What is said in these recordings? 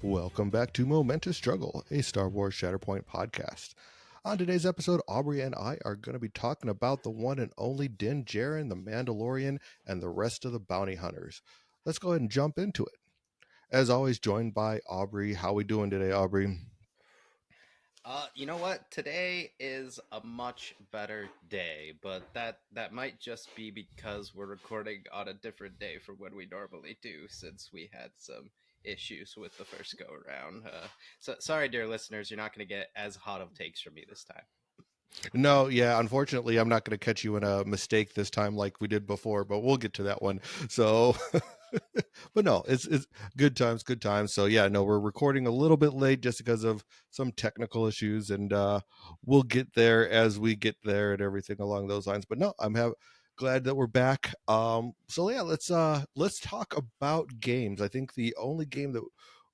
Welcome back to Momentous Struggle, a Star Wars Shatterpoint podcast. On today's episode, Aubrey and I are going to be talking about the one and only Din Djarin, the Mandalorian, and the rest of the bounty hunters. Let's go ahead and jump into it. As always, joined by Aubrey. How we doing today, Aubrey? You know what? Today is a much better day, but that might just be because we're recording on a different day from when we normally do, since we had some issues with the first go around. So sorry, dear listeners, you're not going to get as hot of takes from me this time. No, yeah, unfortunately, I'm not going to catch you in a mistake this time like we did before, but we'll get to that one. So, but no, it's good times, good times. So yeah, no, we're recording a little bit late just because of some technical issues, and we'll get there as we get there and everything along those lines. But no, glad that we're back. So yeah, let's talk about games. I think the only game that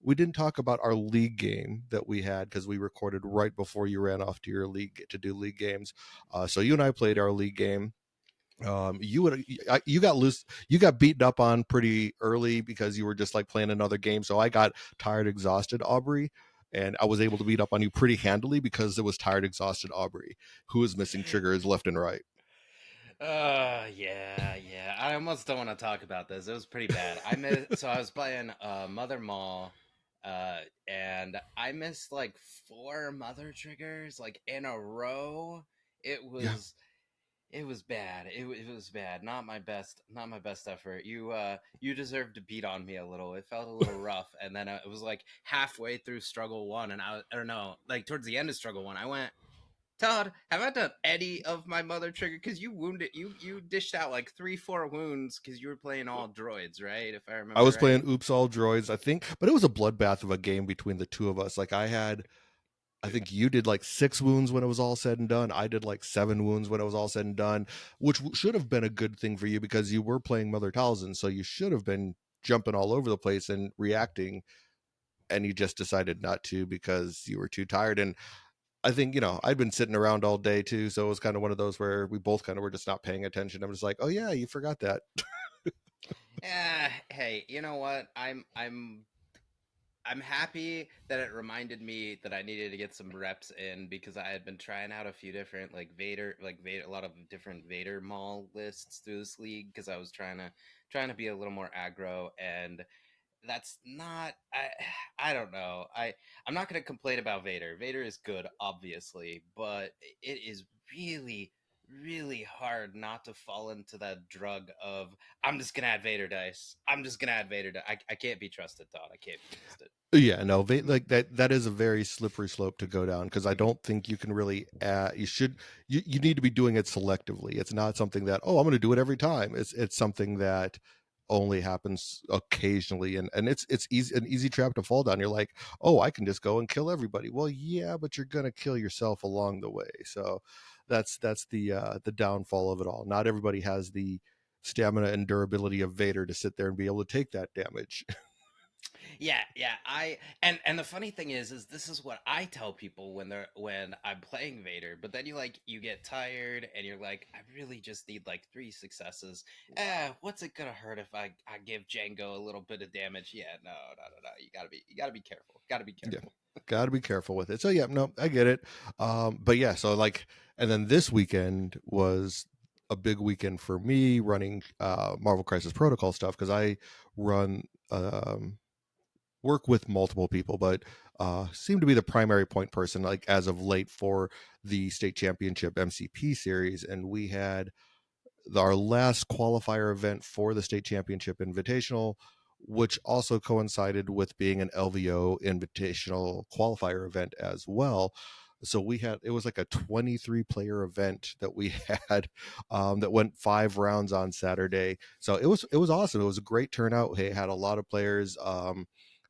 we didn't talk about our league game that we had because we recorded right before you ran off to your league to do league games. So you and I played our league game. You got loose, you got beaten up on pretty early because you were just like playing another game. So I got tired, exhausted, Aubrey, and I was able to beat up on you pretty handily because it was tired, exhausted Aubrey who was missing triggers left and right. Yeah. I almost don't want to talk about this. It was pretty bad. I was playing Mother Maul, and I missed like four Mother triggers like in a row. It Yeah, was it was bad. It was bad. Not my best effort. You deserved to beat on me a little. It felt a little rough, and then it was like halfway through struggle one, and I don't know, like towards the end of struggle one, I went, Todd, have I done any of my Mother trigger? Because you dished out like 3 4 wounds because you were playing all droids, right? If I I remember was right. playing Oops All Droids, I think, but it was a bloodbath of a game between the two of us. Like I think you did like 6 wounds when it was all said and done. I did like 7 wounds when it was all said and done, which should have been a good thing for you because you were playing Mother Talzin, so you should have been jumping all over the place and reacting, and you just decided not to because you were too tired. And I think I'd been sitting around all day too, so it was kind of one of those where we both kind of were just not paying attention. I'm just like, oh yeah, you forgot that. Hey, you know what? I'm happy that it reminded me that I needed to get some reps in because I had been trying out a few different like Vader, a lot of different Vader Mall lists through this league because I was trying to be a little more aggro, and that's not I don't know. I'm not going to complain about Vader. Vader is good, obviously, but it is really hard not to fall into that drug of I'm just going to add Vader dice. I'm just going to add Vader dice. I can't be trusted, Todd. I can't be trusted. Yeah, no, like that is a very slippery slope to go down because I don't think you can really you need to be doing it selectively. It's not something that, oh, I'm going to do it every time. It's something that only happens occasionally, and it's easy, an easy trap to fall down. You're like, oh, I can just go and kill everybody. Well, yeah, but you're going to kill yourself along the way. So that's the downfall of it all. Not everybody has the stamina and durability of Vader to sit there and be able to take that damage. Yeah. And the funny thing is this is what I tell people when I'm playing Vader. But then you get tired and you're like, I really just need like 3 successes. What's it gonna hurt if I give Django a little bit of damage? Yeah, no. You gotta be careful. Gotta be Yeah, careful. got to be careful with it. So yeah, no, I get it. But yeah, so like, and then this weekend was a big weekend for me running Marvel Crisis Protocol stuff because I run work with multiple people, but seem to be the primary point person like as of late for the state championship MCP series, and we had our last qualifier event for the state championship invitational, which also coincided with being an LVO invitational qualifier event as well. So it was like a 23 player event that we had that went 5 rounds on Saturday. So it was awesome. It was a great turnout. It had a lot of players.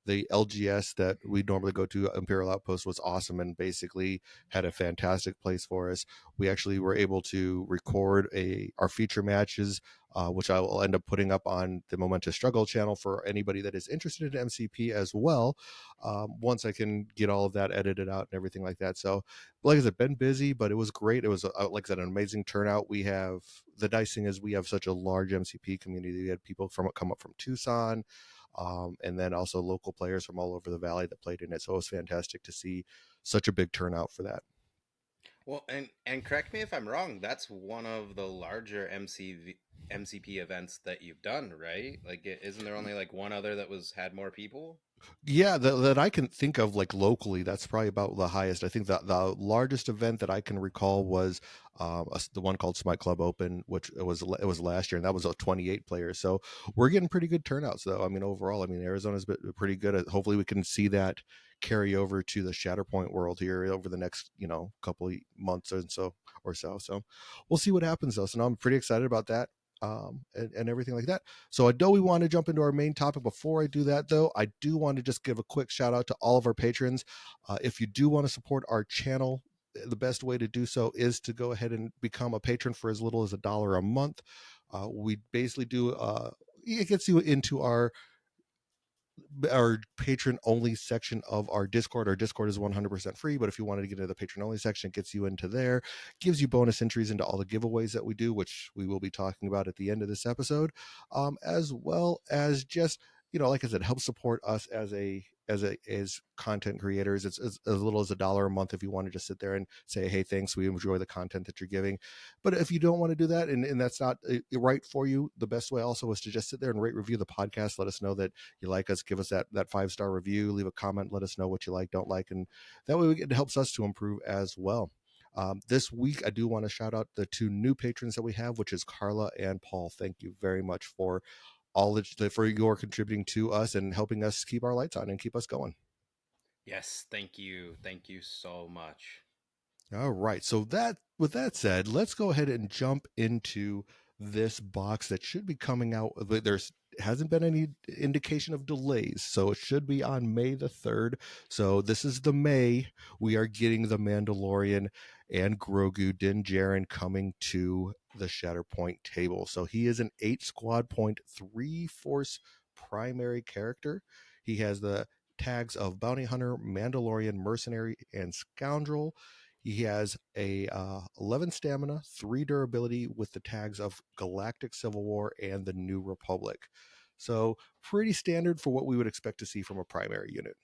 The LGS that we normally go to, Imperial Outpost, was awesome and basically had a fantastic place for us. We actually were able to record our feature matches, which I will end up putting up on the Momentous Struggle channel for anybody that is interested in MCP as well. Once I can get all of that edited out and everything like that. So, like I said, been busy, but it was great. It was like I said, an amazing turnout. The nice thing is we have such a large MCP community. We had people come up from Tucson. and then also local players from all over the valley that played in it. So it was fantastic to see such a big turnout for that. Well, and correct me if I'm wrong. That's one of the larger MCP events that you've done, right? Like, isn't there only like one other that was had more people? Yeah, that I can think of like locally, that's probably about the highest. I think that the largest event that I can recall was the one called Smite Club Open, which it was last year, and that was a 28 players. So we're getting pretty good turnouts, though. I mean, overall, I mean, Arizona's been pretty good. Hopefully, we can see that carry over to the Shatterpoint world here over the next couple of months or so. So we'll see what happens, though. So now I'm pretty excited about that. And everything like that. So I know we want to jump into our main topic. Before I do that, though, I do want to just give a quick shout out to all of our patrons. If you do want to support our channel, the best way to do so is to go ahead and become a patron for as little as $1 a month. We basically do. It gets you into our patron only section of our Discord. Our Discord is 100% free, but if you wanted to get into the patron only section, it gets you into there, gives you bonus entries into all the giveaways that we do, which we will be talking about at the end of this episode, as well as just like I said, help support us as content creators. It's as little as $1 a month if you want to just sit there and say, hey, thanks, we enjoy the content that you're giving. But if you don't want to do that, and that's not right for you, the best way also is to just sit there and rate review the podcast. Let us know that you like us, give us that 5-star review, leave a comment, let us know what you like, don't like, and that way it helps us to improve as well. This week I do want to shout out the two new patrons that we have, which is Carla and Paul. Thank you very much for for your contributing to us and helping us keep our lights on and keep us going. Yes, thank you so much. All right. So that with that said, let's go ahead and jump into this box that should be coming out. There's hasn't been any indication of delays, so it should be on May the 3rd. So this is the May. We are getting the Mandalorian and Grogu Din Djarin coming to the Shatterpoint table. So he is an 8 squad point, 3 force primary character. He has the tags of bounty hunter, Mandalorian, mercenary, and scoundrel. He has a 11 stamina, 3 durability with the tags of Galactic Civil War and the New Republic. So pretty standard for what we would expect to see from a primary unit.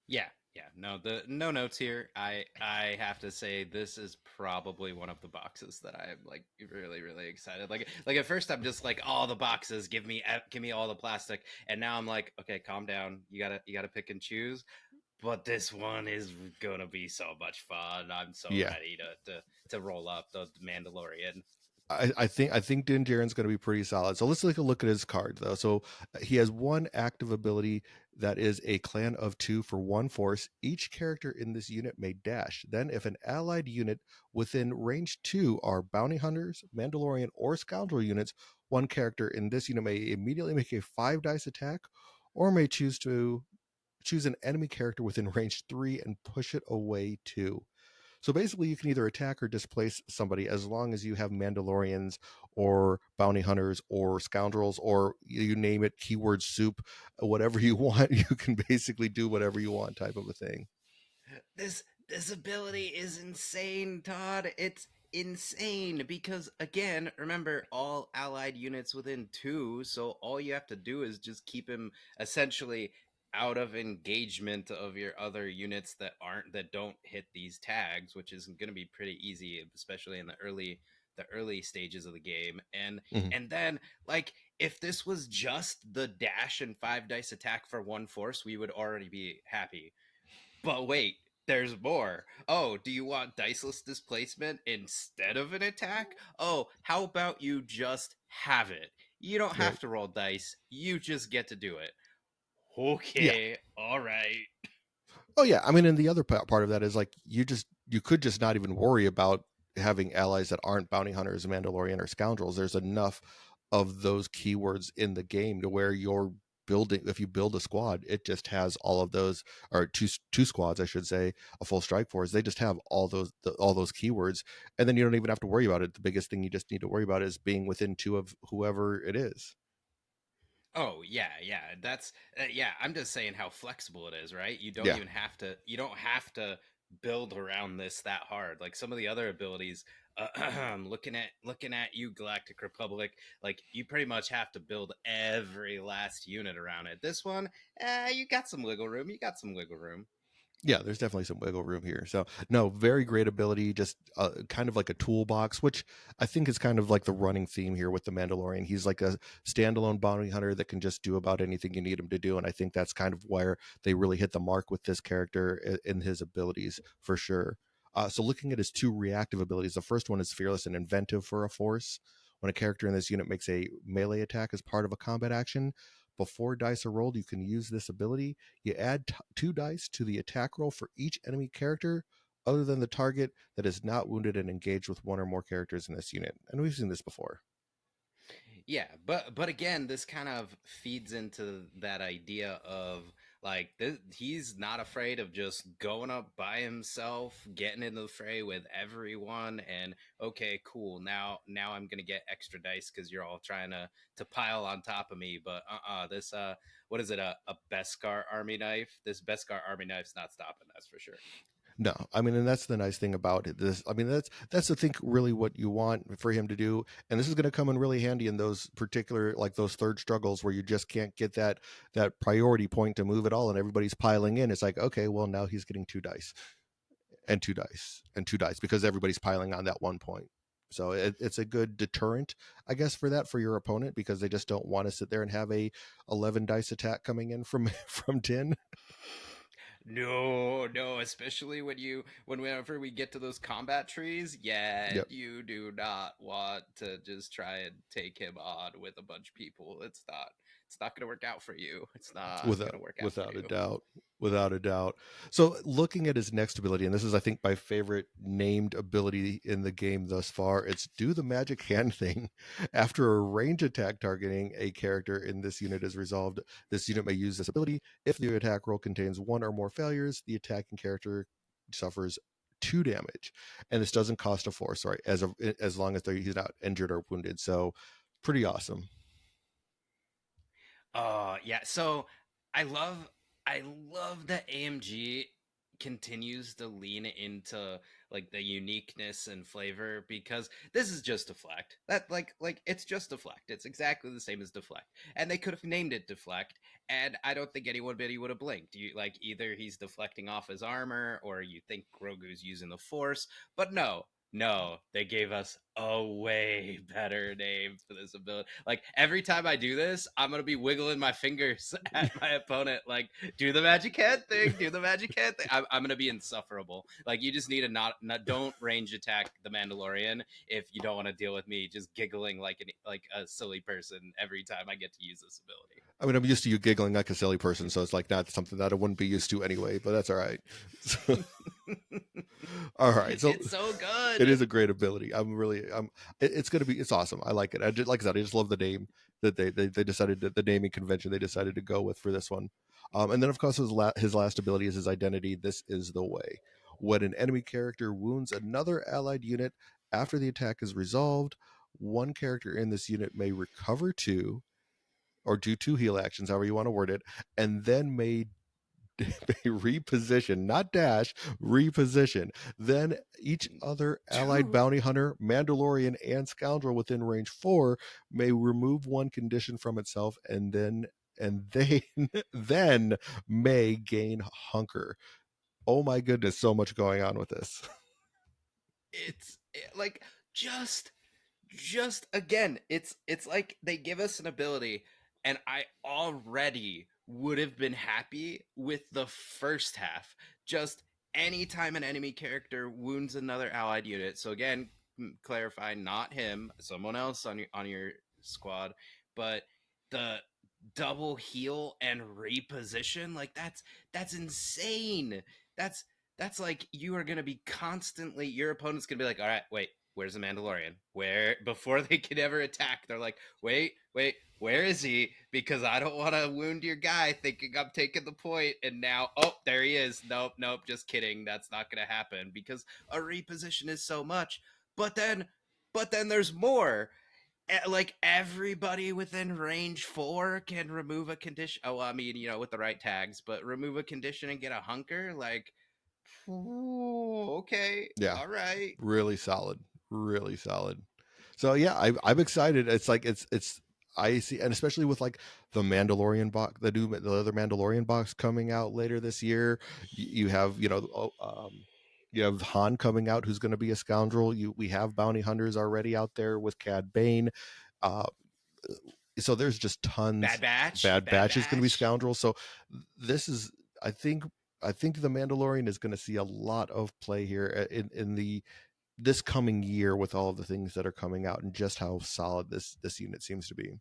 Yeah, yeah. No, the no notes here. I have to say this is probably one of the boxes that I am like really excited. Like at first I'm just like all the boxes, give me all the plastic, and now I'm like, okay, calm down. You gotta pick and choose. But this one is gonna be so much fun. I'm so Yeah, ready to roll up the Mandalorian. I think Din Djarin's going to be pretty solid. So let's take a look at his card though. So he has one active ability that is a clan of 2 for 1 force. Each character in this unit may dash. Then, if an allied unit within range 2 are bounty hunters, Mandalorian, or scoundrel units, one character in this unit may immediately make a 5 dice attack, or may choose an enemy character within range 3 and push it away 2. So basically, you can either attack or displace somebody as long as you have Mandalorians or bounty hunters or scoundrels or you name it, keyword soup, whatever you want. You can basically do whatever you want, type of a thing. This ability is insane, Todd. It's insane because again, remember all allied units within 2, so all you have to do is just keep him essentially out of engagement of your other units that don't hit these tags, which is going to be pretty easy, especially in the early stages of the game. Mhm. And then like if this was just the dash and 5 dice attack for 1 force, we would already be happy. But wait, there's more. Oh, do you want diceless displacement instead of an attack? Oh, how about you just have it? You don't Yeah. have to roll dice, you just get to do it. Yeah. Okay, all right. Oh yeah, I mean, and the other part of that is like you could just not even worry about having allies that aren't bounty hunters, Mandalorian, or scoundrels. There's enough of those keywords in the game to where you're building. If you build a squad, it just has all of those, or two squads, I should say, a full strike force. They just have all those keywords, and then you don't even have to worry about it. The biggest thing you just need to worry about is being within 2 of whoever it is. Oh yeah, yeah. That's yeah. I'm just saying how flexible it is, right? You don't Yeah. even have to. You don't have to build around this that hard. Like some of the other abilities. looking at you, Galactic Republic. Like you pretty much have to build every last unit around it. This one, you got some wiggle room. You got some wiggle room. Yeah, there's definitely some wiggle room here. So no, very great ability, just kind of like a toolbox, which I think is kind of like the running theme here with the Mandalorian. He's like a standalone bounty hunter that can just do about anything you need him to do, and I think that's kind of where they really hit the mark with this character in his abilities for sure. So looking at his two reactive abilities, the first one is fearless and inventive for a force. When a character in this unit makes a melee attack as part of a combat action, before dice are rolled, you can use this ability. You add two dice to the attack roll for each enemy character other than the target that is not wounded and engaged with one or more characters in this unit. And we've seen this before. Yeah, but again, this kind of feeds into that idea of like he's not afraid of just going up by himself, getting in the fray with everyone, and okay, cool. Now I'm gonna get extra dice because you're all trying to pile on top of me. But this what is it, a Beskar army knife? This Beskar army knife's not stopping. That's for sure. No, I mean, and that's the nice thing about it. This, I mean, that's I think really what you want for him to do, and this is going to come in really handy in those particular like those third struggles where you just can't get that priority point to move at all, and everybody's piling in. It's like, okay, well now he's getting two dice and two dice and two dice because everybody's piling on that one point. So it's a good deterrent, I guess, for that for your opponent because they just don't want to sit there and have a 11 dice attack coming in from from 10. No, no, especially whenever we get to those combat trees, yeah, Yep, you do not want to just try and take him on with a bunch of people. It's not gonna work out for you. It's not without gonna work out for without a you. doubt, without a doubt. So looking at his next ability, and this is I think my favorite named ability in the game thus far, it's do the magic hand thing. After a range attack targeting a character in this unit is resolved, this unit may use this ability. If the attack roll contains one or more failures, the attacking character suffers two damage, and this doesn't cost a force, right? As long as he's not injured or wounded. So pretty awesome. Yeah. So I love I love that AMG continues to lean into like the uniqueness and flavor because this is just deflect. That like it's just deflect. It's exactly the same as deflect. And they could have named it deflect and I don't think anybody would have blinked. You like either he's deflecting off his armor or you think Grogu's using the force, but no. No, they gave us a way better name for this ability. Like every time I do this, I'm gonna be wiggling my fingers at my opponent. Like, do the magic hand thing, do the magic hand thing. I'm gonna be insufferable. Like, you just need to not don't range attack the Mandalorian if you don't want to deal with me just giggling like a silly person every time I get to use this ability. I mean, I'm used to you giggling like a silly person, so it's like not something that I wouldn't be used to anyway, but that's all right. So, all right. So It's so it good. is a great ability. It's going to be, it's awesome. I like it. Like I said, I just love the name that they decided that the naming convention they decided to go with for this one. And then of course his last ability is his identity. This is the way. When an enemy character wounds another allied unit after the attack is resolved, one character in this unit may recover two or do two heal actions, however you want to word it, and then may reposition, not dash, reposition. Then each other allied Dude, bounty hunter, Mandalorian, and scoundrel within range 4 may remove one condition from itself and they then may gain hunker. Oh my goodness, so much going on with this. like just just again it's like they give us an ability and I already would have been happy with the first half. Just anytime an enemy character wounds another allied unit, so again, clarify, not him, someone else on your squad, but the double heal and reposition, like that's insane. That's like you are gonna be constantly, your opponent's gonna be like, all right, wait, where's the Mandalorian? Where, before they can ever attack, they're like, wait, where is he? Because I don't want to wound your guy thinking I'm taking the point. And now, oh, there he is. Nope, just kidding. That's not going to happen because a reposition is so much. But then, but then there's more. Like everybody within range 4 can remove a condition. Oh, I mean, with the right tags, but remove a condition and get a hunker. Like, ooh, okay, Yeah, all right. really solid. really solid. So yeah, I'm excited. It's like it's I see, and especially with like the Mandalorian box, the other Mandalorian box coming out later this year. You have you have Han coming out, who's going to be a scoundrel. We have bounty hunters already out there with Cad Bane. Uh, so there's just Bad tons. Batch, Bad Bad Batch is going to be Batch. scoundrel. So this is, I think, I think the Mandalorian is going to see a lot of play here in the this coming year with all of the things that are coming out and just how solid this unit seems to be.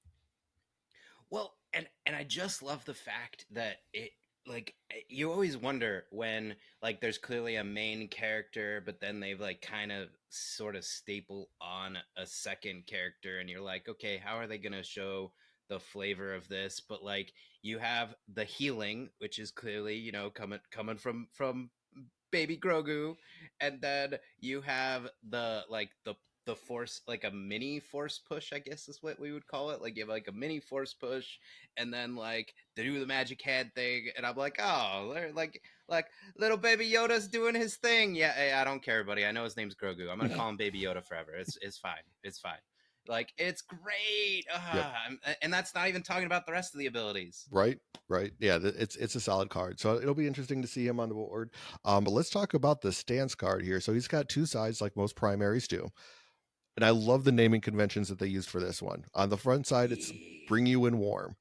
Well, and I just love the fact that it like you always wonder when like there's clearly a main character, but then they've like kind of sort of staple on a second character, and you're like, okay, how are they gonna show the flavor of this? But like you have the healing, which is clearly coming from baby Grogu, and then you have the force, like a mini force push, I guess is what we would call it. Like you have like a mini force push, and then like they do the magic hand thing, and I'm like, oh, they're like little baby Yoda's doing his thing. Yeah, hey, I don't care, buddy. I know his name's Grogu. I'm gonna call him Baby Yoda forever. It's fine. It's fine. Like it's great, Yep. and that's not even talking about the rest of the abilities. Right. Right. Yeah. It's a solid card. So it'll be interesting to see him on the board. But let's talk about the stance card here. So he's got two sides, like most primaries do. And I love the naming conventions that they used for this one. On the front side, it's Yeah. bring you in warm.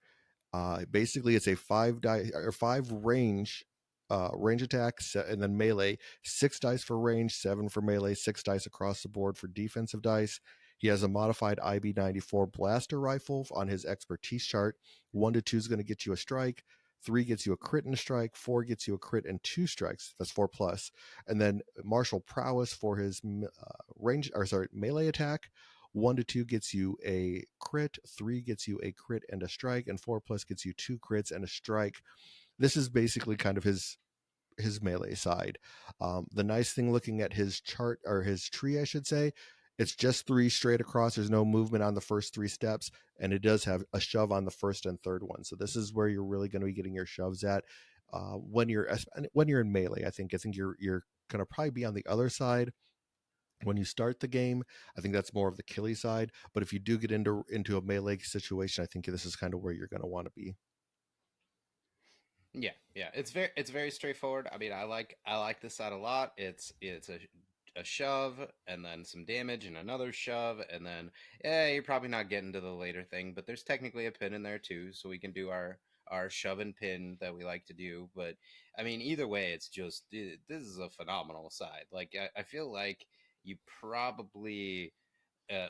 Basically, it's a five die or five range attack, and then melee. 6 dice for range, 7 for melee, 6 dice across the board for defensive dice. He has a modified IB-94 blaster rifle on his expertise chart. 1 to 2 is going to get you a strike. 3 gets you a crit and a strike. 4 gets you a crit and 2 strikes. That's 4 plus. And then martial prowess for his melee attack. 1 to 2 gets you a crit, 3 gets you a crit and a strike, and 4 plus gets you 2 crits and a strike. This is basically kind of his melee side. The nice thing looking at his chart, or his tree, I should say, it's just 3 straight across. There's no movement on the first 3 steps, and it does have a shove on the first and third one. So this is where you're really going to be getting your shoves at when you're in melee. I think you're going to probably be on the other side when you start the game. I think that's more of the killy side. But if you do get into a melee situation, I think this is kind of where you're going to want to be. Yeah, yeah, it's very straightforward. I mean, I like this side a lot. It's a shove and then some damage and another shove, and then yeah, you're probably not getting to the later thing, but there's technically a pin in there too, so we can do our shove and pin that we like to do. But I mean, either way, this is a phenomenal side. Like I feel like you probably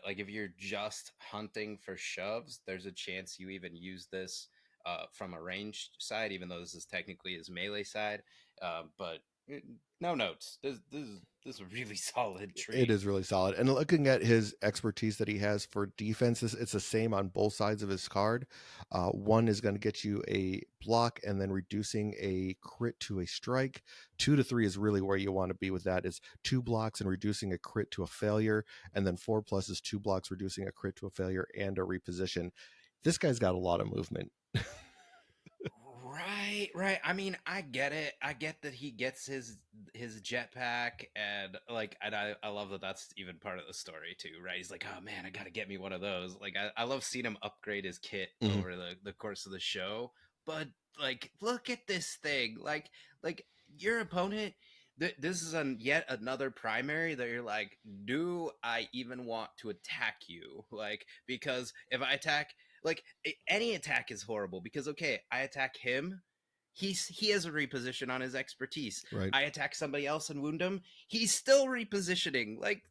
like if you're just hunting for shoves, there's a chance you even use this from a ranged side, even though this is technically his melee side. But no notes. This is a really solid It tree. is really solid. And looking at his expertise that he has for defense, it's the same on both sides of his card. One is going to get you a block and then reducing a crit to a strike. 2 to 3 is really where you want to be with that. Is 2 blocks and reducing a crit to a failure, and then 4 plus is 2 blocks reducing a crit to a failure and a reposition. This guy's got a lot of movement. Right, right. I mean, I get it. I get that he gets his jetpack, and I love that that's even part of the story too, right? He's like, oh man, I gotta get me one of those. Like, I love seeing him upgrade his kit Mhm. over the course of the show. But like, look at this thing. Like your opponent. This is yet another primary that you're like, do I even want to attack you? Like, because if I attack, like any attack is horrible because okay, I attack him, he has a reposition on his expertise. Right. I attack somebody else and wound him, he's still repositioning. Like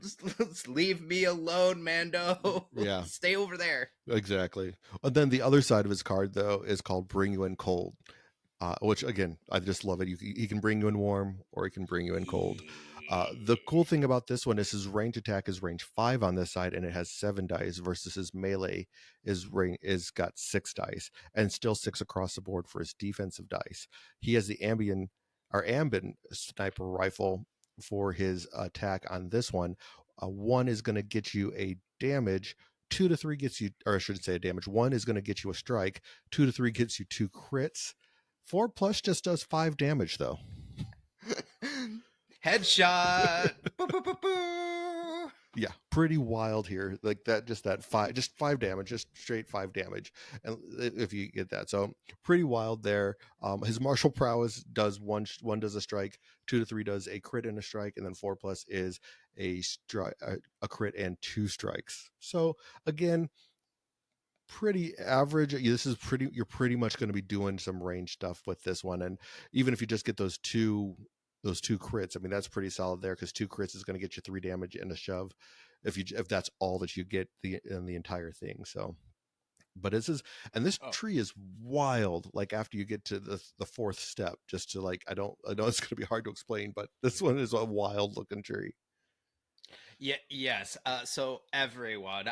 just leave me alone, Mando. Yeah. Stay over there. Exactly. And then the other side of his card, though, is called Bring You In Cold, which again, I just love it. He can bring you in warm or he can bring you in cold. The cool thing about this one is his range attack is range 5 on this side, and it has 7 dice versus his melee is got 6 dice and still 6 across the board for his defensive dice. He has the ambient sniper rifle for his attack on this one. 1 is going to get you a damage. 2 to 3 gets you, or I should say a damage. 1 is going to get you a strike. 2 to 3 gets you 2 crits. 4 plus just does 5 damage though. Headshot. Boo, boo, boo, boo. Yeah, pretty wild here. Like that, just that five, just five damage, just straight five damage, and if you get that, so pretty wild there. His martial prowess does one does a strike, 2 to 3 does a crit and a strike, and then 4+ is a strike, a crit and two strikes. So again, pretty average. This is pretty. You're pretty much going to be doing some range stuff with this one, and even if you just get those two crits, I mean that's pretty solid there because two crits is going to get you 3 damage and a shove, if that's all that you get in the entire thing. So, but this Oh, tree is wild. Like after you get to the fourth step, just to like I know it's going to be hard to explain, but this one is a wild looking tree. yeah, yes. So everyone,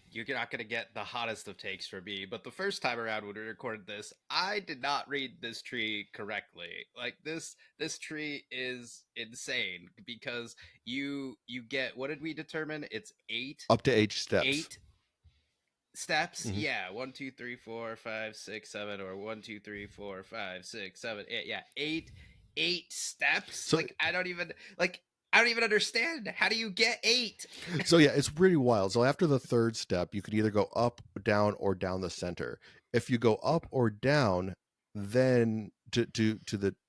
you're not gonna get the hottest of takes from me, but the first time around when we recorded this, I did not read this tree correctly. Like this tree is insane because you get, what did we determine? It's Up to 8 steps. eight steps. Hmm. Yeah, 1 2 3 4 5 6 7, or 1 2 3 4 5 6 7 8. Yeah, eight steps. So I don't even understand. How do you get eight? So yeah, it's pretty wild. So after the third step, you can either go up, down, or down the center. If you go up or down, then to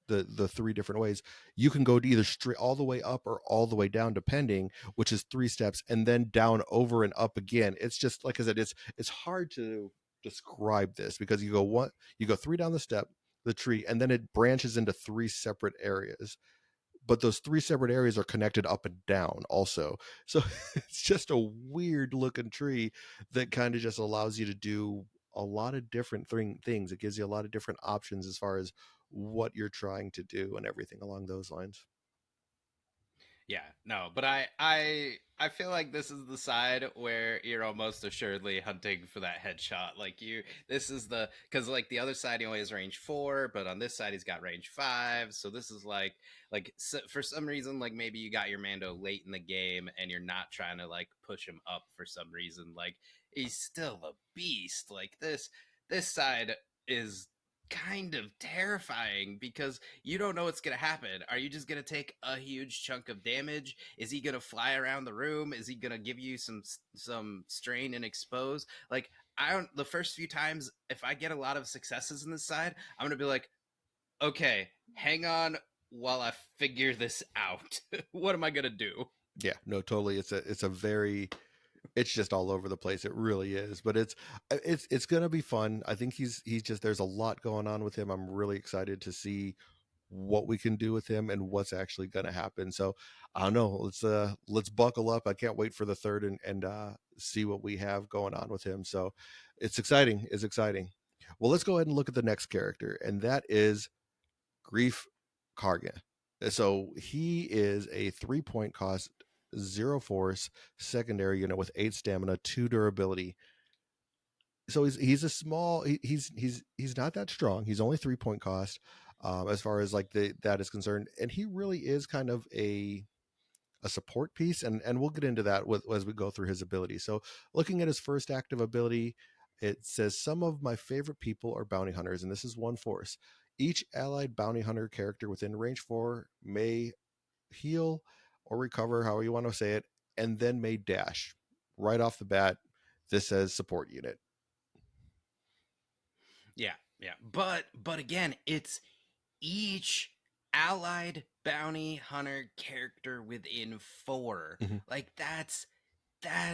the three different ways, you can go to either straight all the way up or all the way down, depending, which is 3 steps, and then down, over, and up again. It's just like I said, it's hard to describe this because you go three down the tree, and then it branches into three separate areas, but those three separate areas are connected up and down also. So it's just a weird looking tree that kind of just allows you to do a lot of different things. It gives you a lot of different options as far as what you're trying to do and everything along those lines. Yeah, no, but I feel like this is the side where you're almost assuredly hunting for that headshot. Like this is because like the other side he only has range 4, but on this side he's got range 5. So this is like so for some reason, like maybe you got your Mando late in the game and you're not trying to like push him up for some reason. Like he's still a beast. Like this side is kind of terrifying because you don't know what's going to happen. Are you just going to take a huge chunk of damage? Is he going to fly around the room? Is he going to give you some strain and expose? Like I don't, the first few times if I get a lot of successes in this side, I'm going to be like, "Okay, hang on while I figure this out. What am I going to do?" Yeah, no, totally. It's a very it's just all over the place. It really is, but it's gonna be fun. I think he's just there's a lot going on with him. I'm really excited to see what we can do with him and what's actually going to happen. So I don't know. Let's buckle up. I can't wait for the third and see what we have going on with him. So it's exciting. It's exciting. Well, let's go ahead and look at the next character, and that is Grief Karga. So he is a 3 point cost, zero force secondary unit with 8 stamina, 2 durability. So he's a small. He's not that strong. He's only 3 point cost, as far as like that is concerned, and he really is kind of a support piece, and we'll get into that with as we go through his ability. So looking at his first active ability, it says some of my favorite people are bounty hunters, and this is one force. Each allied bounty hunter character within range 4 may heal or recover, however you want to say it, and then may dash. Right off the bat, this says support unit. Yeah, yeah. But again, it's each allied bounty hunter character within 4. Mhm. Like that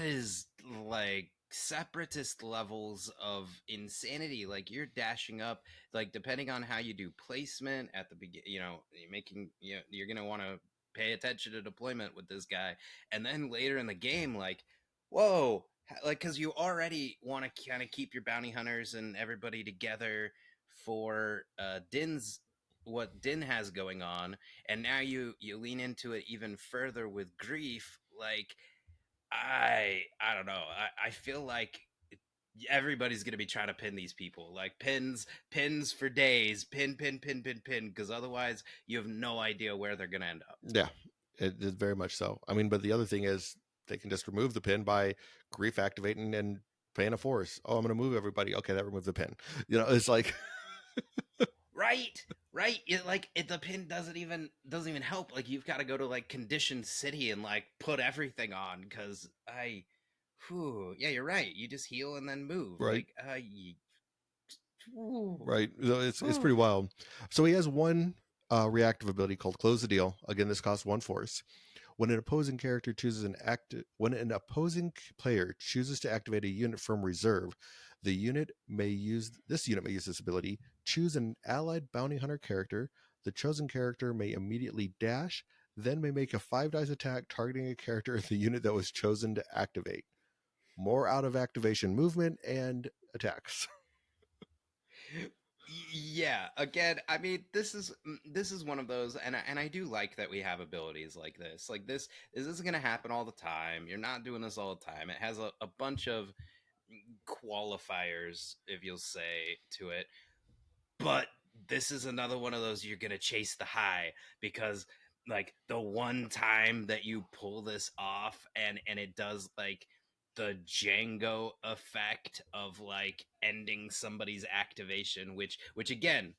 is like separatist levels of insanity. Like you're dashing up, like depending on how you do placement at the begin, you're making, you're gonna want to pay attention to deployment with this guy, and then later in the game, like, whoa, like because you already want to kind of keep your bounty hunters and everybody together for Din's, what Din has going on, and now you lean into it even further with Grief. Like I don't know. I feel like everybody's gonna be trying to pin these people, like pins for days, pin, because otherwise you have no idea where they're gonna end up. Yeah, it is very much so. I mean, but the other thing is they can just remove the pin by grief activating and paying a force. Oh, I'm going to move everybody. Okay, that removed the pin. It's like, Right, right. The pin doesn't even help. Like you've got to go to like condition city and like put everything on because whew, yeah, you're right. You just heal and then move. Right. Like whew, Right. So it's whew. pretty wild. So he has one reactive ability called Close the Deal. Again, this costs one force. When an opposing player chooses to activate a unit from reserve, this unit may use this ability. Choose an allied bounty hunter character. The chosen character may immediately dash, then may make a 5 dice attack targeting a character in the unit that was chosen to activate. More out of activation movement and attacks. Yeah, again, I mean, this is one of those, and I do like that we have abilities like this. Like this isn't going to happen all the time. You're not doing this all the time. It has a bunch of qualifiers, if you'll say, to it. But this is another one of those you're going to chase the high because like the one time that you pull this off and it does like the Django effect of like ending somebody's activation, which again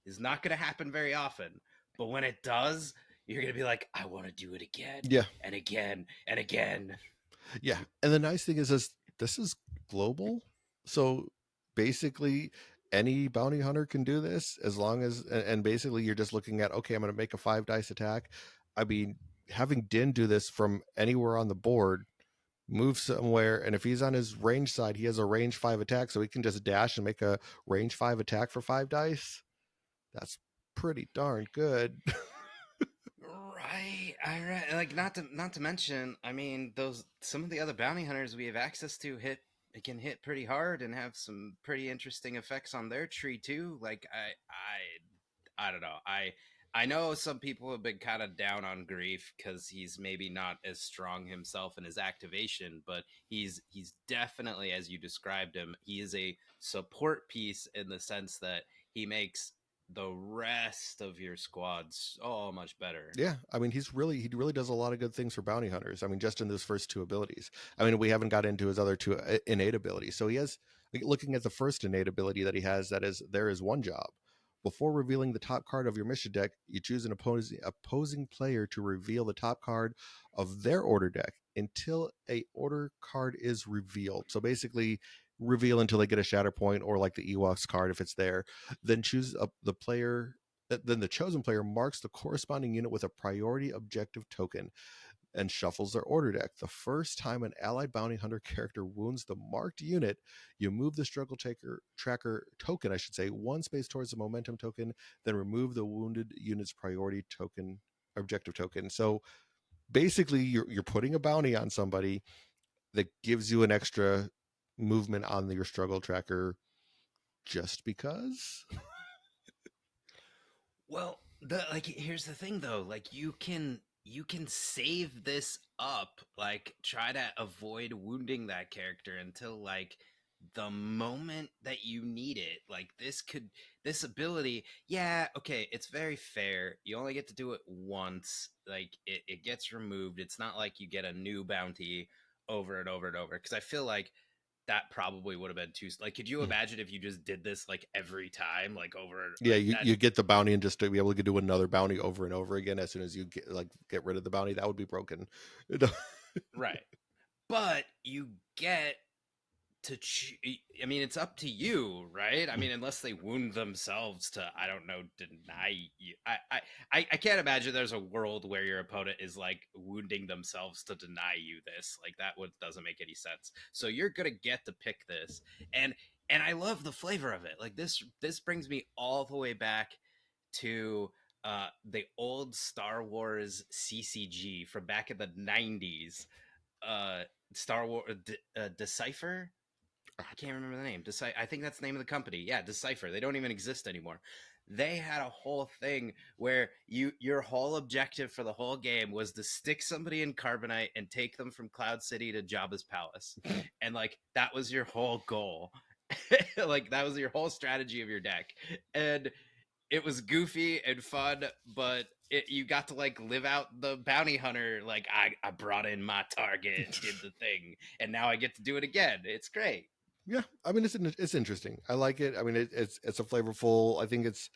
is not going to happen very often. But when it does, you're going to be like, I want to do it again Yeah. and again and again. Yeah. And the nice thing is this is global. So basically any bounty hunter can do this as long as and basically you're just looking at, okay, I'm going to make a 5 dice attack. I mean, having Din do this from anywhere on the board, move somewhere, and if he's on his range side, he has a range 5 attack, so he can just dash and make a range 5 attack for 5 dice. That's pretty darn good. Right, I right. Like not to mention, I mean, those some of the other bounty hunters we have access to hit it can hit pretty hard and have some pretty interesting effects on their tree too. Like I don't know. I know some people have been kind of down on Grief because he's maybe not as strong himself in his activation, but he's definitely, as you described him, he is a support piece in the sense that he makes the rest of your squad so much better. Yeah, I mean he really does a lot of good things for bounty hunters. I mean, just in those first two abilities. I mean, we haven't got into his other two innate abilities. So he has, like, looking at the first innate ability that he has, that is, there is one job. Before revealing the top card of your mission deck, you choose an opposing player to reveal the top card of their order deck until a order card is revealed. So basically, reveal until they get a Shatterpoint or like the Ewoks card if it's there. Then choose the player then the chosen player marks the corresponding unit with a priority objective token and shuffles their order deck. The first time an allied bounty hunter character wounds the marked unit, you move the struggle tracker token, I should say, one space towards the momentum token, then remove the wounded unit's priority token objective token. So basically you're putting a bounty on somebody that gives you an extra movement on your struggle tracker just because. Well, the like here's the thing though, like you can save this up, like try to avoid wounding that character until like the moment that you need it. Like this ability, yeah, okay, it's very fair. You only get to do it once. Like it gets removed. It's not like you get a new bounty over and over and over. Because I feel like that probably would have been too like could you imagine if you just did this like every time like over Yeah, like you, that you get the bounty and just to be able to do another bounty over and over again as soon as you get rid of the bounty, that would be broken. right but you get to I mean it's up to you, right? I mean unless they wound themselves to I don't know deny you I can't imagine there's a world where your opponent is like wounding themselves to deny you this like that would doesn't make any sense so you're gonna get to pick this and and I love the flavor of it like this brings me all the way back to the old Star Wars CCG from back in the 90s uh Star Wars Decipher. I can't remember the name. I think that's the name of the company. Yeah, Decipher. They don't even exist anymore. They had a whole thing where your whole objective for the whole game was to stick somebody in carbonite and take them from Cloud City to Jabba's palace, and like that was your whole goal. Like that was your whole strategy of your deck, and it was goofy and fun, but you got to like live out the bounty hunter. Like I brought in my target, did the thing, and now I get to do it again. It's great. Yeah, I mean it's interesting. I like it. I mean it's a flavorful. I think it's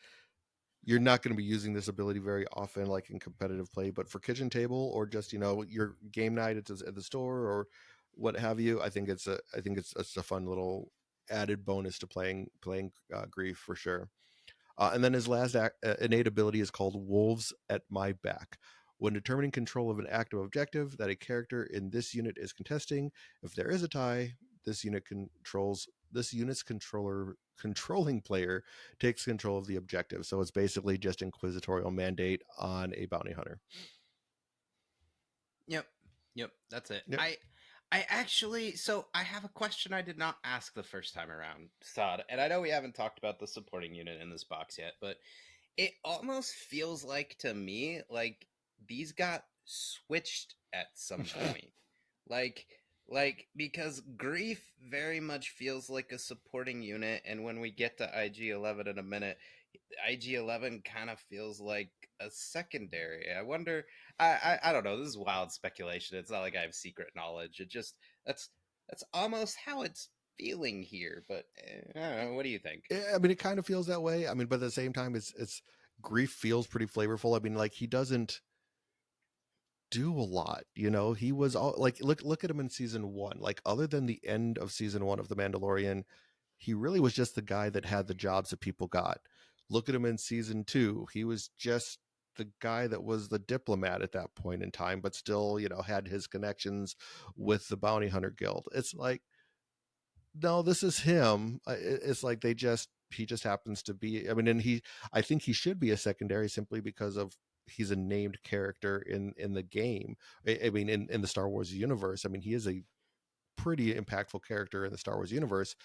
you're not going to be using this ability very often, like in competitive play. But for kitchen table or just your game night at the store or what have you, I think it's a fun little added bonus to playing Grief for sure. And then his last innate ability is called Wolves at My Back. When determining control of an active objective that a character in this unit is contesting, if there is a tie, this unit's controlling player takes control of the objective. So it's basically just inquisitorial mandate on a bounty hunter. Yep. Yep, that's it. Yep. I actually, so I have a question I did not ask the first time around, Sod. And I know we haven't talked about the supporting unit in this box yet, but it almost feels like to me like these got switched at some point. Like because Grief very much feels like a supporting unit, and when we get to IG-11 in a minute, IG-11 kind of feels like a secondary. I wonder. I don't know. This is wild speculation. It's not like I have secret knowledge. It just that's that's almost how it's feeling here. But I don't know. What do you think? I mean, it kind of feels that way. I mean, but at the same time, it's Grief feels pretty flavorful. I mean, like he doesn't do a lot. He was all like, look at him in season one. Like, other than the end of season one of The Mandalorian, he really was just the guy that had the jobs that people got. Look at him in season two. He was just the guy that was the diplomat at that point in time, but still, had his connections with the Bounty Hunter Guild. It's like, no, this is him. It's like he just happens to be. I mean, I think he should be a secondary simply because of he's a named character in the game. I mean, in the Star Wars universe. I mean, he is a pretty impactful character in the Star Wars universe,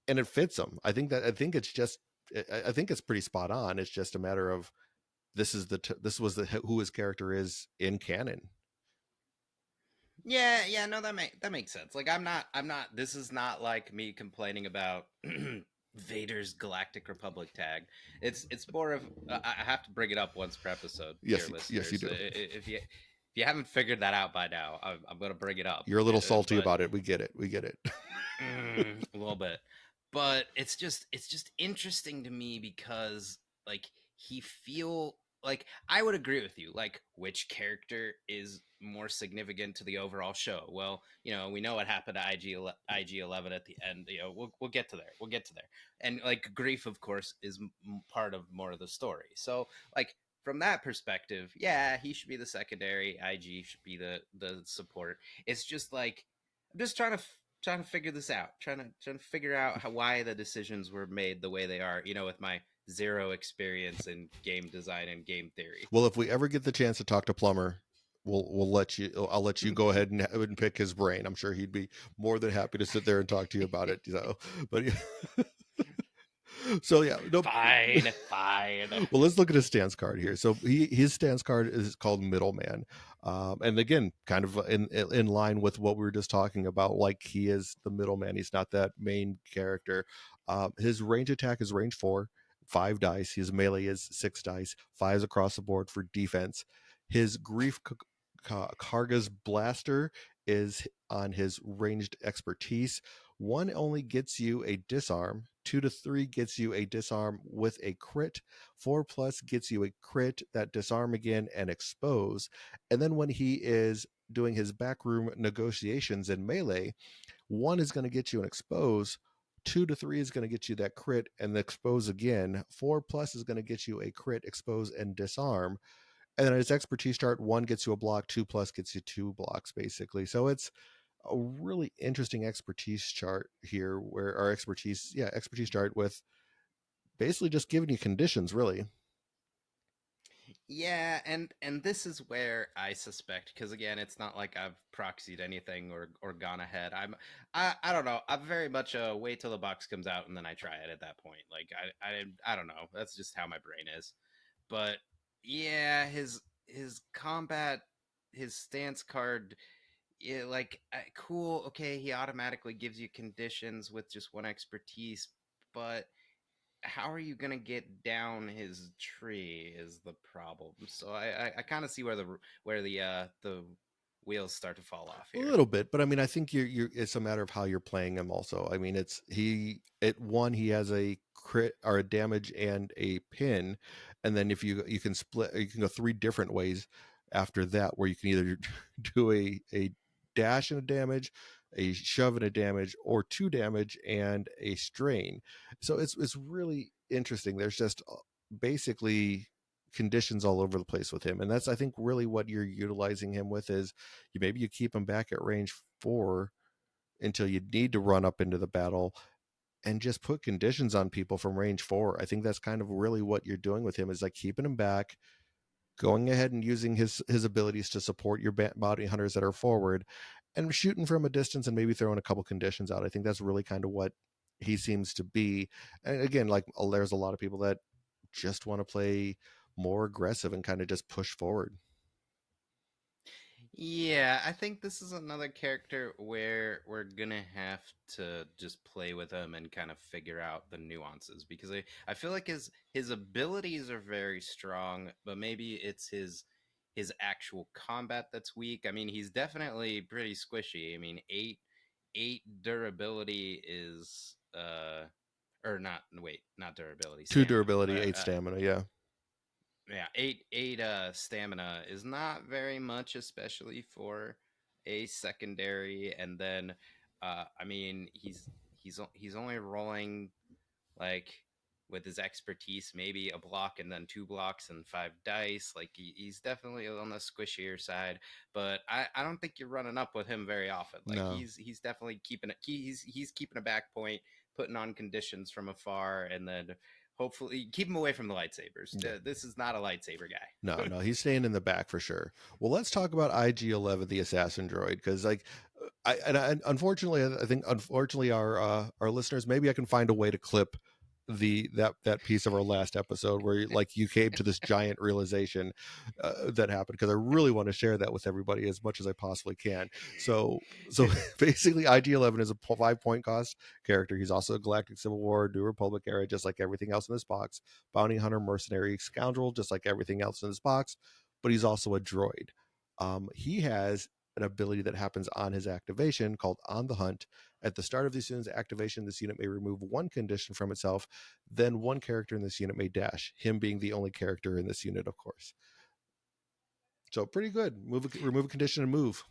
and it fits him. I think it's just. I think it's pretty spot on. It's just a matter of this was the who his character is in canon. Yeah, yeah, no, that makes sense. Like, I'm not. This is not like me complaining about Vader's Galactic Republic tag. It's more of I have to bring it up once per episode, dear Yes, you listeners. do. If you haven't figured that out by now, I'm gonna bring it up. You're a little salty But about it. We get it. We get it. a little bit, but it's just interesting to me because like he feel like I would agree with you. Like, which character is more significant to the overall show? Well, we know what happened to IG-11 at the end. We'll get to there. We'll get to there. And like Grief, of course, is part of more of the story. So like from that perspective, yeah, he should be the secondary. IG should be the support. It's just like I'm just trying to figure this out. Trying to figure out why the decisions were made the way they are. With my zero experience in game design and game theory. Well, if we ever get the chance to talk to Plummer, we'll let you. I'll let you go ahead and pick his brain. I'm sure he'd be more than happy to sit there and talk to you about it. But so yeah, no. Fine, fine. Well, let's look at his stance card here. So his stance card is called Middleman, and again, kind of in line with what we were just talking about. Like, he is the middleman. He's not that main character. His range attack is range 4, 5 dice. His melee is 6 dice, 5s across the board for defense. His Grief Karga's blaster is on his ranged expertise. 1 only gets you a disarm. 2 to 3 gets you a disarm with a crit. 4 plus gets you a crit, that disarm again, and expose. And then when he is doing his backroom negotiations in melee, 1 is going to get you an expose. 2 to 3 is going to get you that crit and the expose again. 4 plus is going to get you a crit, expose, and disarm. And then his expertise chart, 1 gets you a block, 2 plus gets you 2 blocks, basically. So it's a really interesting expertise chart here, where our expertise chart with basically just giving you conditions, really. Yeah, and this is where I suspect, because again, it's not like I've proxied anything or gone ahead. I don't know. I'm very much a wait till the box comes out and then I try it at that point. Like I don't know. That's just how my brain is. But yeah, his combat, his stance card, yeah, like cool. Okay, he automatically gives you conditions with just 1 expertise, but how are you gonna get down his tree is the problem. So I kind of see where the wheels start to fall off A here. little bit, but I mean, I think you're it's a matter of how you're playing him also. I mean, it's he at 1 he has a crit or a damage and a pin, and then if you can split, you can go three different ways after that, where you can either do a dash and a damage, a shove and a damage, or two damage and a strain. So it's really interesting. There's just basically conditions all over the place with him, and that's I think really what you're utilizing him with is maybe you keep him back at range 4 until you need to run up into the battle and just put conditions on people from range 4. I think that's kind of really what you're doing with him, is like keeping him back, going ahead and using his abilities to support your bounty hunters that are forward, and shooting from a distance and maybe throwing a couple conditions out. I think that's really kind of what he seems to be. And again, like there's a lot of people that just want to play more aggressive and kind of just push forward. Yeah, I think this is another character where we're gonna have to just play with him and kind of figure out the nuances, because I feel like his abilities are very strong, but maybe it's his actual combat that's weak. I mean, he's definitely pretty squishy. I mean, eight durability is or not, wait, not durability, Two stamina. durability, eight stamina. Yeah. Yeah, eight stamina is not very much, especially for a secondary. And then I mean, he's only rolling, like, with his expertise, maybe a block and then two blocks and five dice. Like, he's definitely on the squishier side, but I don't think you're running up with him very often. Like, No. he's definitely keeping it, he's keeping a back point, putting on conditions from afar, and then hopefully keep him away from the lightsabers. Yeah. This is not a lightsaber No, guy. no, he's staying in the back for sure. Well, let's talk about IG-11, the assassin droid, because like, unfortunately, I think unfortunately our listeners, maybe I can find a way to clip that piece of our last episode where like you came to this giant realization that happened, because I really want to share that with everybody as much as I possibly can. So basically, IG-11 is a 5 point cost character. He's also a Galactic Civil War, New Republic era, just like everything else in this box. Bounty hunter, mercenary, scoundrel, just like everything else in this box. But he's also a droid. He has an ability that happens on his activation called On the Hunt. At the start of this unit's activation, this unit may remove one condition from itself. Then one character in this unit may dash, him being the only character in this unit, of course. So pretty good. Remove a condition and move.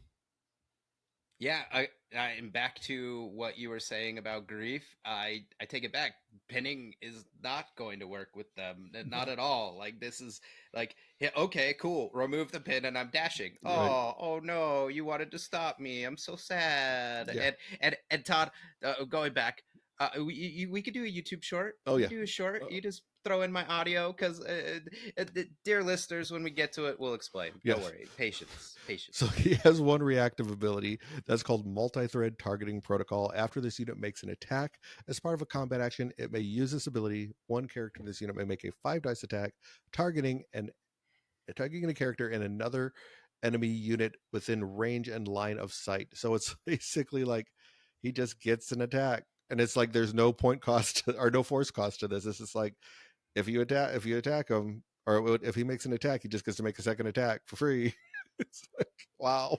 Yeah, I am back to what you were saying about grief. I take it back. Pinning is not going to work with them, not at all. Like, this is like, yeah, okay, cool. Remove the pin, and I'm dashing. Right. Oh no, you wanted to stop me. I'm so sad. Yeah. And Todd, going back, we could do a YouTube short. Oh We yeah. could do a short. Uh, You just throw in my audio, because dear listeners, when we get to it, we'll explain. Don't yes. worry. Patience, So patience. he has one reactive ability that's called multi-thread targeting protocol. After this unit makes an attack as part of a combat action, it may use this ability. One character in this unit may make a 5 dice attack targeting a character in another enemy unit within range and line of sight. So it's basically like he just gets an attack. And it's like there's no point cost or no force cost to this. It's just like if you attack him, or if he makes an attack, he just gets to make a second attack for free. It's like, wow.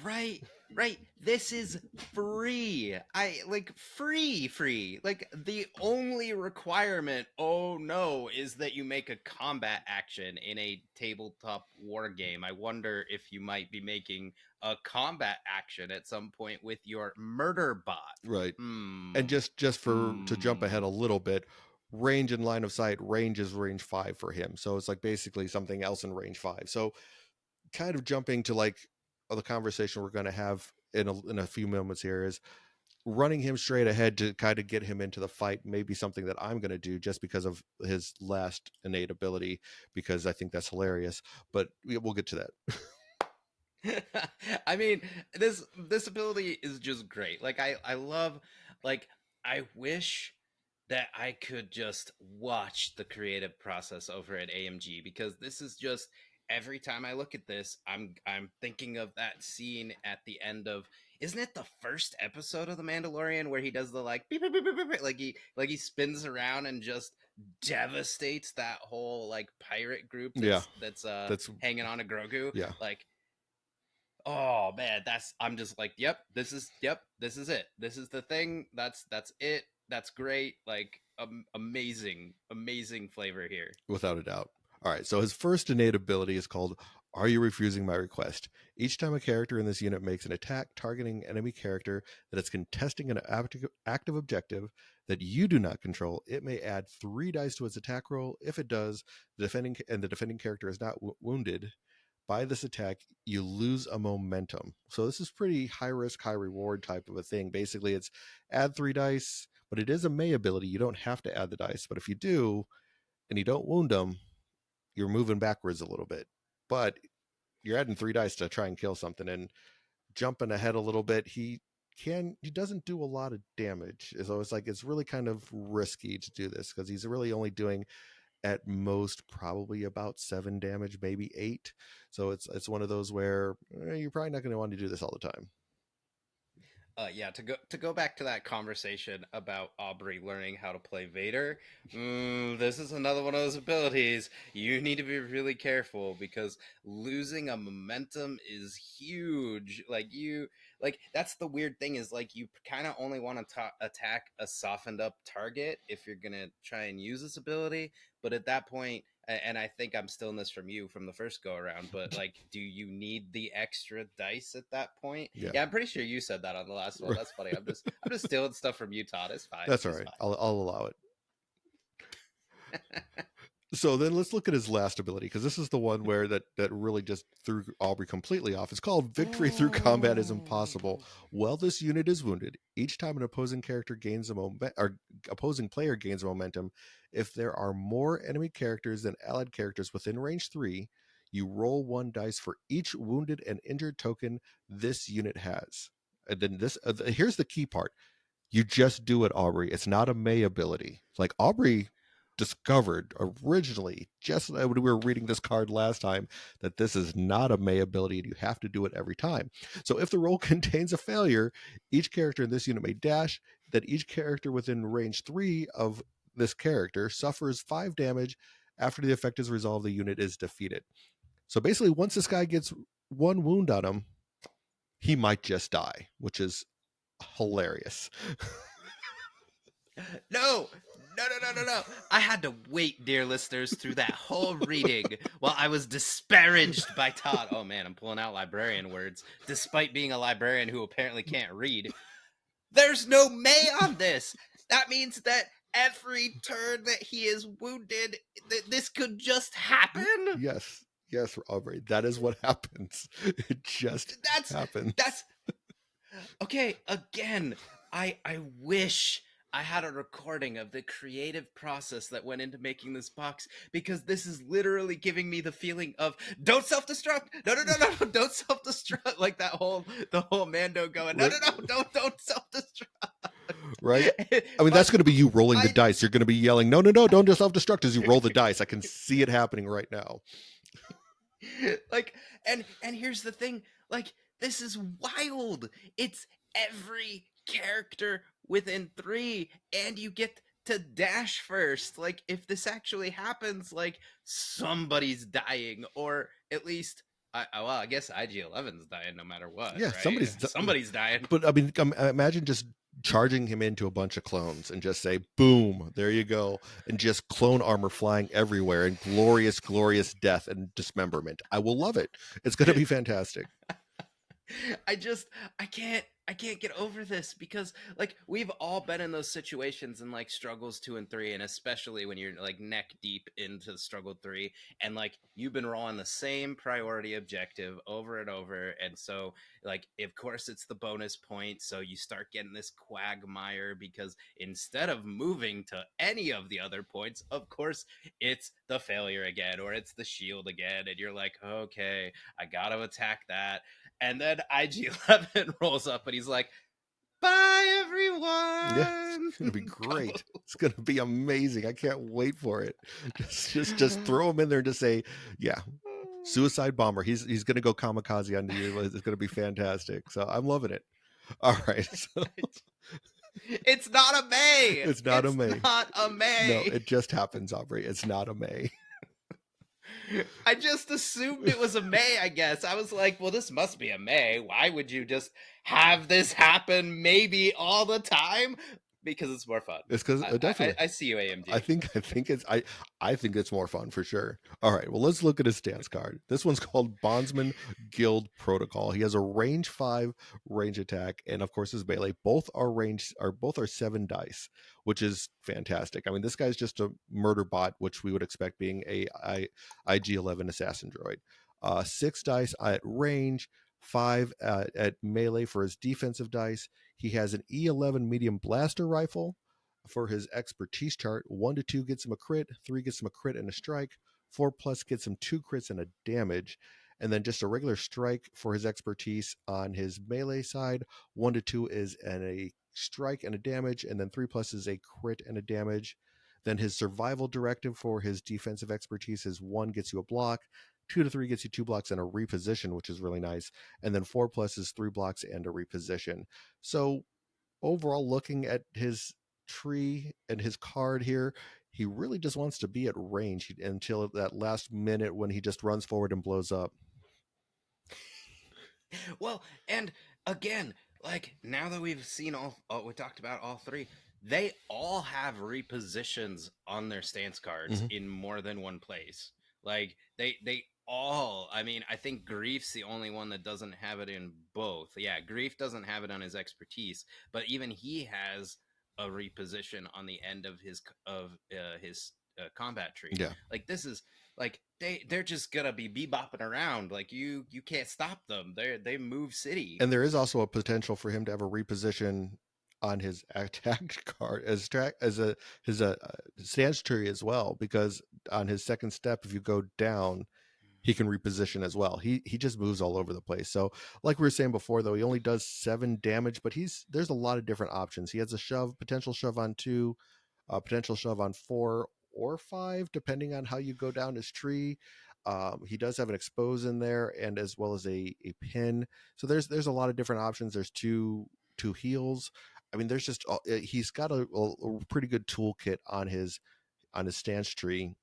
Right, right. This is free. I like free. Like, the only requirement, oh no, is that you make a combat action in a tabletop war game. I wonder if you might be making a combat action at some point with your murder bot. Right. And Hmm. just for to jump Hmm. ahead a little bit, range and line of sight, range is range 5 for him. So it's like basically something else in range 5. So kind of jumping to like the conversation we're going to have in a few moments here is running him straight ahead to kind of get him into the fight may be something that I'm going to do just because of his last innate ability, because I think that's hilarious. But we'll get to that. I mean, this ability is just great. Like, I love, like, I wish that I could just watch the creative process over at AMG, because this is just, every time I look at this, I'm thinking of that scene at the end of, isn't it the first episode of The Mandalorian, where he does the, like, beep, beep, beep, beep, beep, like he spins around and just devastates that whole, like, pirate group Yeah. that's That's hanging on to Grogu. yeah. Like, oh man, that's, I'm just like, yep, this is it. This is the thing. That's it. That's great. Like, amazing flavor here. Without a doubt. All right, so his first innate ability is called Are You Refusing My Request? Each time a character in this unit makes an attack targeting enemy character that is contesting an active objective that you do not control, it may add 3 dice to its attack roll. If it does, the defending character is not wounded by this attack, you lose a momentum. So this is pretty high risk, high reward type of a thing. Basically, it's add 3 dice, but it is a May ability. You don't have to add the dice, but if you do and you don't wound them, you're moving backwards a little bit. But you're adding 3 dice to try and kill something and jumping ahead a little bit. He doesn't do a lot of damage. So it's like it's really kind of risky to do this because he's really only doing at most probably about 7 damage, maybe 8. So it's one of those where you're probably not going to want to do this all the time. Yeah, to go back to that conversation about Aubrey learning how to play Vader. This is another one of those abilities you need to be really careful because losing a momentum is huge. Like that's the weird thing is like you kind of only want to attack a softened up target if you're gonna try and use this ability. But at that point, and I think I'm stealing this from you from the first go around, but like, do you need the extra dice at that point? Yeah, Yeah, I'm pretty sure you said that on the last one. That's funny. I'm just stealing stuff from you, Todd. It's fine. that's all It's right. fine. I'll allow it. So then let's look at his last ability because this is the one where that really just threw Aubrey completely off. It's called Victory Through Combat is Impossible. Ooh. While this unit is wounded, each time an opposing character gains a moment or opposing player gains momentum, if there are more enemy characters than allied characters within range 3, you roll 1 dice for each wounded and injured token this unit has. And then here's the key part: you just do it, Aubrey. It's not a May ability. Like Aubrey discovered originally, just when we were reading this card last time, that this is not a May ability and you have to do it every time. So if the roll contains a failure, each character in this unit may dash, that each character within range 3 of this character suffers 5 damage. After the effect is resolved, the unit is defeated. So basically, once this guy gets 1 wound on him, he might just die, which is hilarious. No, no. I had to wait, dear listeners, through that whole reading while I was disparaged by Todd. Oh man, I'm pulling out librarian words, despite being a librarian who apparently can't read. There's no May on this. That means that every turn that he is wounded, this could just happen. Yes, yes, Aubrey. That is what happens. It just That's happens. that's okay. Again, I wish I had a recording of the creative process that went into making this box because this is literally giving me the feeling of don't self-destruct. No, don't self-destruct. Like the whole Mando going, Right, don't self-destruct. right. I mean, that's but going to be you rolling the I dice. You're going to be yelling, "No, no, no! Don't just self-destruct!" as you roll the dice. I can see it happening right now. like and here's the thing, like this is wild. It's every character within 3 and you get to dash first. Like if this actually happens, like somebody's dying, or at least well, I guess IG-11's dying no matter what, Yeah, right? Somebody's dying. But I mean, imagine just charging him into a bunch of clones and just say, "Boom! There you go," and just clone armor flying everywhere and glorious, glorious death and dismemberment. I will love it. It's going to be fantastic. I just I can't get over this because like we've all been in those situations in like struggles 2 and 3, and especially when you're like neck deep into struggle 3 and like you've been rolling the same priority objective over and over, and so like of course it's the bonus point, so you start getting this quagmire because instead of moving to any of the other points, of course it's the failure again or it's the shield again, and you're like, okay, I gotta attack that. And then IG-11 rolls up and he's like, bye Yeah, it's everyone. going to be great. It's going to be amazing. I can't wait for it. Just throw him in there and just say, "Yeah, suicide bomber. He's going to go kamikaze on you. It's going to be fantastic." So I'm loving it. All right, so It's not a May. it's not a It's May. not a No, May. it just happens, Aubrey. It's not a May. I just assumed it was a May, I guess. I was like, well, this must be a May. Why would you just have this happen maybe all the time? because it's more fun. It's because definitely. I see you, I AMG. think I think it's I think it's more fun for sure. All right, well let's look at his stance card. This one's called Bondsman Guild Protocol. He has a range 5 range attack, and of course his melee. Both are 7 dice, which is fantastic. I mean, this guy's just a murder bot, which we would expect being a IG-11 assassin droid. 6 dice at range, 5 at melee for his defensive dice. He has an E11 medium blaster rifle for his expertise chart. 1 to 2 gets him a crit, 3 gets him a crit and a strike, 4+ gets him 2 crits and a damage, and then just a regular strike for his expertise on his melee side. 1 to 2 is a strike and a damage, and then 3+ is a crit and a damage. Then his survival directive for his defensive expertise is 1 gets you a block, 2 to 3 gets you 2 blocks and a reposition, which is really nice. And then 4+ is 3 blocks and a reposition. So overall, looking at his tree and his card here, he really just wants to be at range until that last minute when he just runs forward and blows up. Well, and again, like now that we've seen we talked about all three. They all have repositions on their stance cards Mm-hmm. in more than one place. Like they all. I mean, I think Grief's the only one that doesn't have it in both. Yeah, Grief doesn't have it on his expertise, but even he has a reposition on the end of his combat tree. Yeah. Like this is like they're just gonna be bebopping around. Like you can't stop them. They move city. And there is also a potential for him to have a reposition on his attack card as a his stance tree as well, because on his second step, if you go down, he can reposition as well. He just moves all over the place. So like we were saying before, though, he only does 7 damage, but there's a lot of different options. He has a potential shove on 2, potential shove on 4 or 5, depending on how you go down his tree. He does have an expose in there, and as well as a pin. So there's a lot of different options. There's two heals. I mean, there's just he's got a pretty good toolkit on his stance tree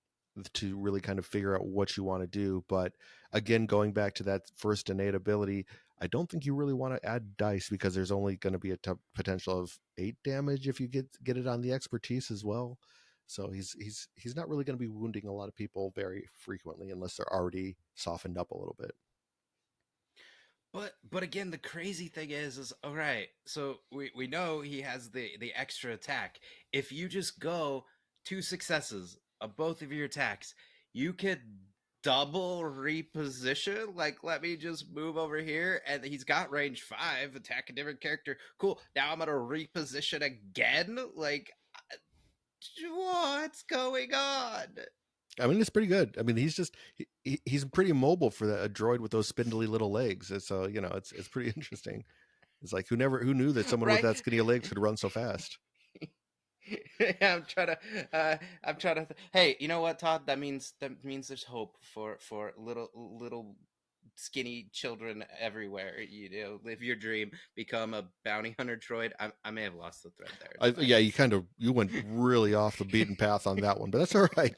to really kind of figure out what you want to do. But again, going back to that first innate ability, I don't think you really want to add dice because there's only going to be a potential of 8 damage if you get it on the expertise as well. So he's not really going to be wounding a lot of people very frequently unless they're already softened up a little bit. But again, the crazy thing is all right. So we know he has the extra attack. If you just go 2 successes of both of your attacks, you could double reposition. Like let me just move over here, and he's got range 5, attack a different character. Cool. Now I'm gonna reposition again. Like what's going on? I mean, it's pretty good. I mean, he's pretty mobile for a droid with those spindly little legs. So it's pretty interesting. It's like who knew that someone with Right? that skinny legs could run so fast. I'm trying to. I'm trying to. Hey, you know what, Todd? That means there's hope for little skinny children everywhere. You know, live your dream, become a bounty hunter droid. I may have lost the thread there. It's Yeah, fine. you went really off the beaten path on that one, but that's all right.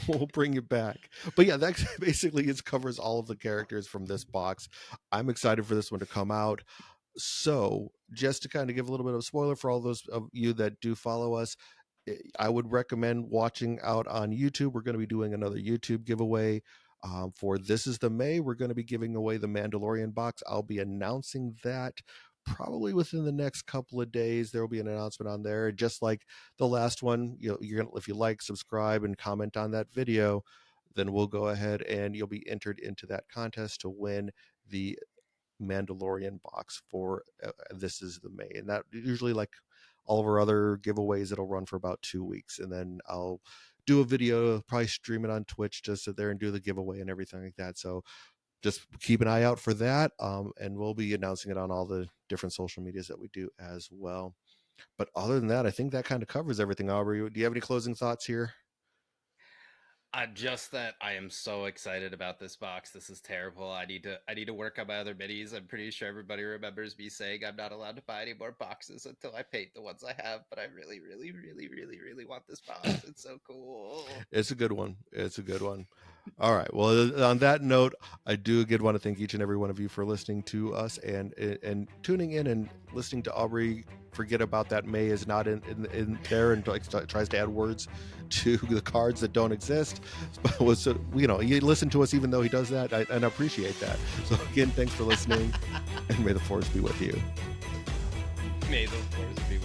We'll bring you back. But yeah, that basically it covers all of the characters from this box. I'm excited for this one to come out. So, just to kind of give a little bit of a spoiler for all those of you that do follow us, I would recommend watching out on YouTube. We're going to be doing another YouTube giveaway. For This is the May, we're going to be giving away the Mandalorian box. I'll be announcing that probably within the next couple of days. There will be an announcement on there, just like the last one. You're gonna, if you like, subscribe, and comment on that video, then we'll go ahead and you'll be entered into that contest to win the Mandalorian box for This is the May. And that usually, like all of our other giveaways, it'll run for about 2 weeks, and then I'll do a video, probably stream it on Twitch, just sit there and do the giveaway and everything like that. So just keep an eye out for that, and we'll be announcing it on all the different social medias that we do as well. But other than that, I think that kind of covers everything. Aubrey, do you have any closing thoughts here? Just that I am so excited about this box. This is terrible. I need to work on my other minis. I'm pretty sure everybody remembers me saying I'm not allowed to buy any more boxes until I paint the ones I have. But I really, really, really, really, really want this box. It's so cool. It's a good one. It's a good one. All right. Well, on that note, I do again want to thank each and every one of you for listening to us and tuning in and listening to Aubrey forget about that May is not in there, and like tries to add words to the cards that don't exist. But was you listen to us even though he does that, and I appreciate that. So again, thanks for listening, and may the force be with you. May the force be